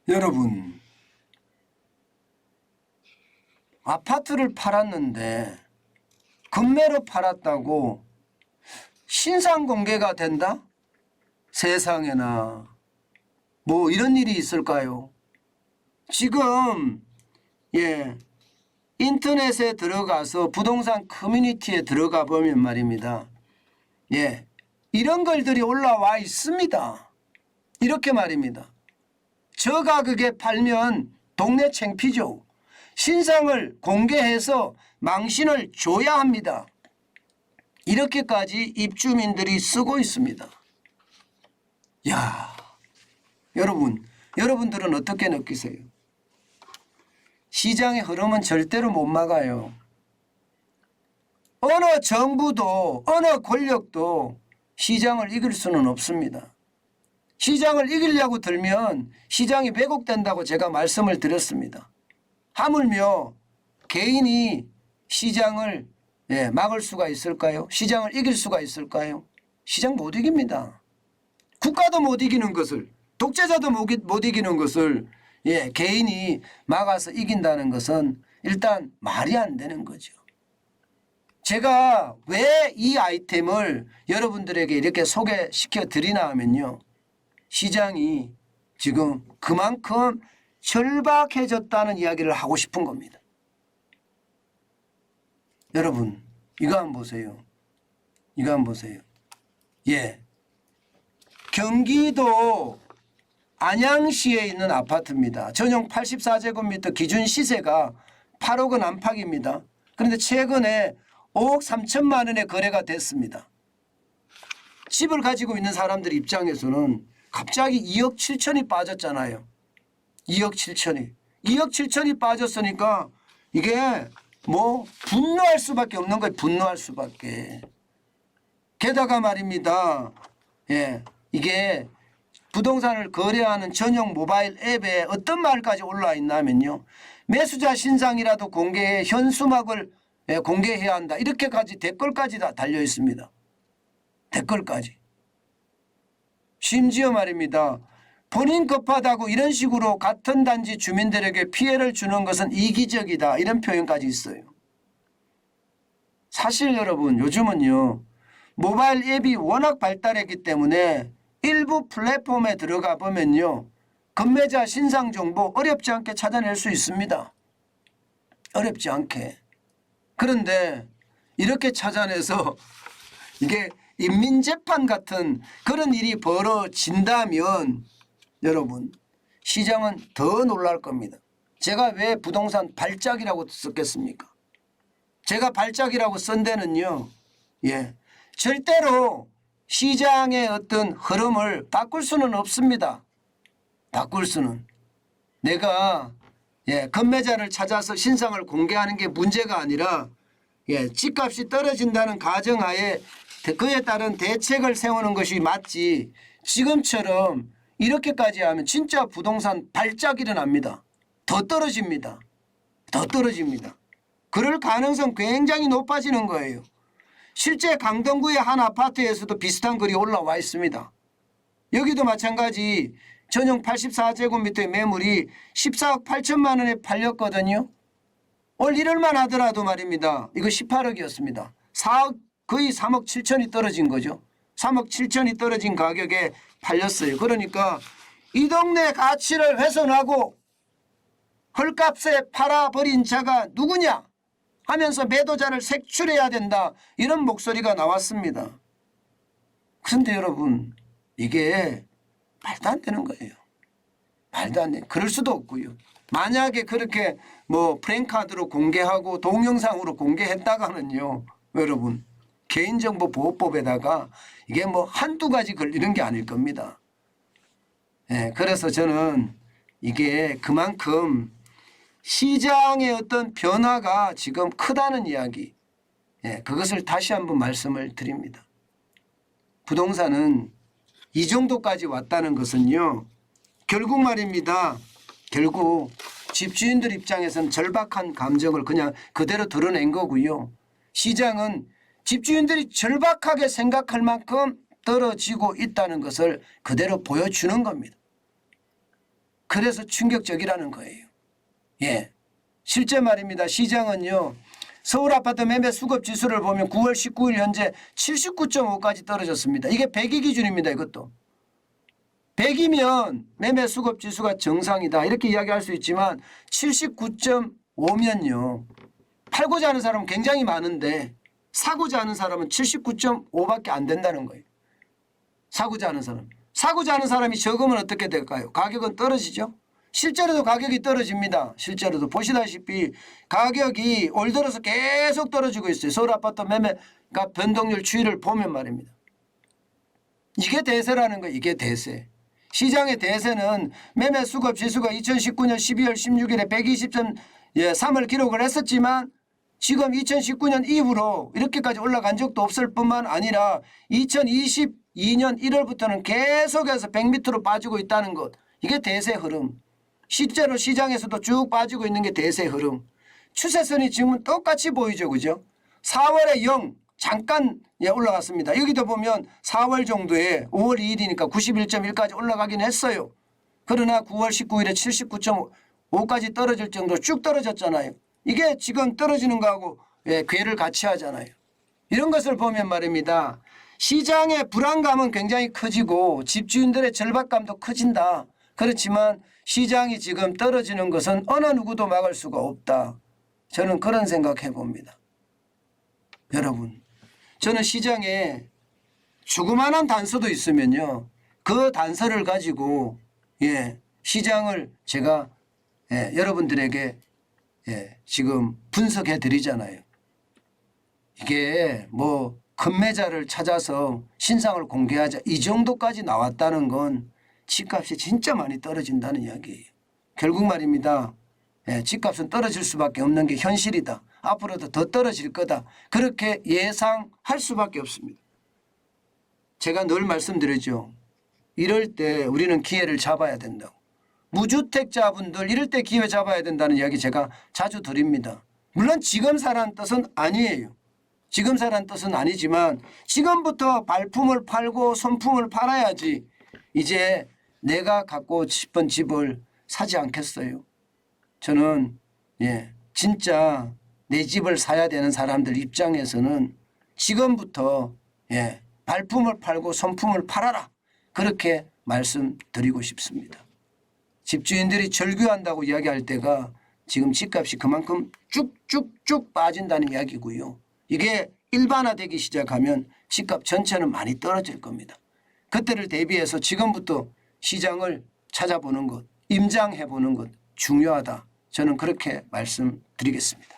여러분, 아파트를 팔았는데 금매로 팔았다고 신상 공개가 된다? 세상에나 뭐 이런 일이 있을까요? 지금 인터넷에 들어가서 부동산 커뮤니티에 들어가 보면 말입니다. 이런 글들이 올라와 있습니다. 이렇게 말입니다. 저 가격에 팔면 동네 창피죠. 신상을 공개해서 망신을 줘야 합니다. 이렇게까지 입주민들이 쓰고 있습니다. 야, 여러분들은 어떻게 느끼세요? 시장의 흐름은 절대로 못 막아요. 어느 정부도 어느 권력도 시장을 이길 수는 없습니다. 시장을 이기려고 들면 시장이 왜곡된다고 제가 말씀을 드렸습니다. 하물며 개인이 시장을 막을 수가 있을까요? 시장을 이길 수가 있을까요? 시장 못 이깁니다. 국가도 못 이기는 것을, 독재자도 못 이기는 것을 개인이 막아서 이긴다는 것은 일단 말이 안 되는 거죠. 제가 왜 이 아이템을 여러분들에게 이렇게 소개시켜 드리나 하면요. 시장이 지금 그만큼 절박해졌다는 이야기를 하고 싶은 겁니다. 여러분, 이거 한번 보세요. 이거 한번 보세요. 경기도 안양시에 있는 아파트입니다. 전용 84제곱미터 기준 시세가 8억 원 안팎입니다. 그런데 최근에 5억 3천만 원에 거래가 됐습니다. 집을 가지고 있는 사람들 입장에서는 갑자기 2억 7천이 빠졌잖아요. 2억 7천이. 2억 7천이 빠졌으니까 이게 뭐 분노할 수밖에 없는 거예요. 분노할 수밖에. 게다가 말입니다. 이게 부동산을 거래하는 전용 모바일 앱에 어떤 말까지 올라와 있냐면요. 매수자 신상이라도 공개해 현수막을 공개해야 한다. 이렇게까지 댓글까지 다 달려 있습니다. 댓글까지. 심지어 말입니다. 본인 급하다고 이런 식으로 같은 단지 주민들에게 피해를 주는 것은 이기적이다. 이런 표현까지 있어요. 사실 여러분 요즘은요. 모바일 앱이 워낙 발달했기 때문에 일부 플랫폼에 들어가 보면요. 금매자 신상 정보 어렵지 않게 찾아낼 수 있습니다. 어렵지 않게. 그런데 이렇게 찾아내서 이게 인민재판 같은 그런 일이 벌어진다면 여러분 시장은 더 놀랄 겁니다. 제가 왜 부동산 발작이라고 썼겠습니까? 제가 발작이라고 쓴 데는요. 절대로 시장의 어떤 흐름을 바꿀 수는 없습니다. 바꿀 수는. 내가 금매자를 찾아서 신상을 공개하는 게 문제가 아니라 집값이 떨어진다는 가정하에 그에 따른 대책을 세우는 것이 맞지 지금처럼 이렇게까지 하면 진짜 부동산 발작 일어납니다. 더 떨어집니다. 더 떨어집니다. 그럴 가능성 굉장히 높아지는 거예요. 실제 강동구의 한 아파트에서도 비슷한 글이 올라와 있습니다. 여기도 마찬가지 전용 84제곱미터의 매물이 14억 8천만 원에 팔렸거든요. 올 1월만 하더라도 말입니다. 이거 18억이었습니다. 4억 거의 3억 7천이 떨어진 거죠. 3억 7천이 떨어진 가격에 팔렸어요. 그러니까 이 동네 가치를 훼손하고 헐값에 팔아버린 자가 누구냐 하면서 매도자를 색출해야 된다. 이런 목소리가 나왔습니다. 그런데 여러분 이게 말도 안 되는 거예요. 말도 안 돼. 그럴 수도 없고요. 만약에 그렇게 뭐 프랜카드로 공개하고 동영상으로 공개했다가는요. 여러분 개인정보보호법에다가 이게 뭐 한두 가지 걸리는 게 아닐 겁니다. 그래서 저는 이게 그만큼 시장의 어떤 변화가 지금 크다는 이야기 그것을 다시 한번 말씀을 드립니다. 부동산은 이 정도까지 왔다는 것은요. 결국 말입니다. 결국 집주인들 입장에서는 절박한 감정을 그냥 그대로 드러낸 거고요. 시장은 집주인들이 절박하게 생각할 만큼 떨어지고 있다는 것을 그대로 보여주는 겁니다. 그래서 충격적이라는 거예요. 예, 실제 말입니다. 시장은요. 서울 아파트 매매 수급 지수를 보면 9월 19일 현재 79.5까지 떨어졌습니다. 이게 100이 기준입니다. 이것도. 100이면 매매 수급 지수가 정상이다 이렇게 이야기할 수 있지만 79.5면요. 팔고자 하는 사람은 굉장히 많은데 사고자 하는 사람은 79.5밖에 안 된다는 거예요. 사고자 하는 사람. 사고자 하는 사람이 적으면 어떻게 될까요? 가격은 떨어지죠. 실제로도 가격이 떨어집니다. 실제로도 보시다시피 가격이 올 들어서 계속 떨어지고 있어요. 서울 아파트 매매가 변동률 추이를 보면 말입니다. 이게 대세라는 거예요. 이게 대세. 시장의 대세는 매매 수급 지수가 2019년 12월 16일에 120.3을 기록을 했었지만 지금 2019년 이후로 이렇게까지 올라간 적도 없을 뿐만 아니라 2022년 1월부터는 계속해서 100m로 빠지고 있다는 것. 이게 대세 흐름. 실제로 시장에서도 쭉 빠지고 있는 게 대세 흐름. 추세선이 지금은 똑같이 보이죠. 그죠? 4월에 0 잠깐 올라갔습니다. 여기도 보면 4월 정도에 5월 2일이니까 91.1까지 올라가긴 했어요. 그러나 9월 19일에 79.5까지 떨어질 정도로 쭉 떨어졌잖아요. 이게 지금 떨어지는 거하고 궤를 같이 하잖아요. 이런 것을 보면 말입니다. 시장의 불안감은 굉장히 커지고 집주인들의 절박감도 커진다. 그렇지만 시장이 지금 떨어지는 것은 어느 누구도 막을 수가 없다. 저는 그런 생각해 봅니다. 여러분, 저는 시장에 조그마한 단서도 있으면요. 그 단서를 가지고 시장을 제가 여러분들에게 지금 분석해 드리잖아요. 이게 뭐 금매자를 찾아서 신상을 공개하자 이 정도까지 나왔다는 건 집값이 진짜 많이 떨어진다는 이야기예요. 결국 말입니다. 집값은 떨어질 수밖에 없는 게 현실이다. 앞으로도 더 떨어질 거다. 그렇게 예상할 수밖에 없습니다. 제가 늘 말씀드리죠. 이럴 때 우리는 기회를 잡아야 된다고. 무주택자분들 이럴 때 기회 잡아야 된다는 이야기 제가 자주 드립니다. 물론 지금 사라는 뜻은 아니에요. 지금 사라는 뜻은 아니지만 지금부터 발품을 팔고 손품을 팔아야지 이제 내가 갖고 싶은 집을 사지 않겠어요. 저는 진짜 내 집을 사야 되는 사람들 입장에서는 지금부터 발품을 팔고 손품을 팔아라. 그렇게 말씀드리고 싶습니다. 집주인들이 절규한다고 이야기할 때가 지금 집값이 그만큼 쭉쭉쭉 빠진다는 이야기고요. 이게 일반화되기 시작하면 집값 전체는 많이 떨어질 겁니다. 그때를 대비해서 지금부터 시장을 찾아보는 것, 임장해 보는 것 중요하다. 저는 그렇게 말씀드리겠습니다.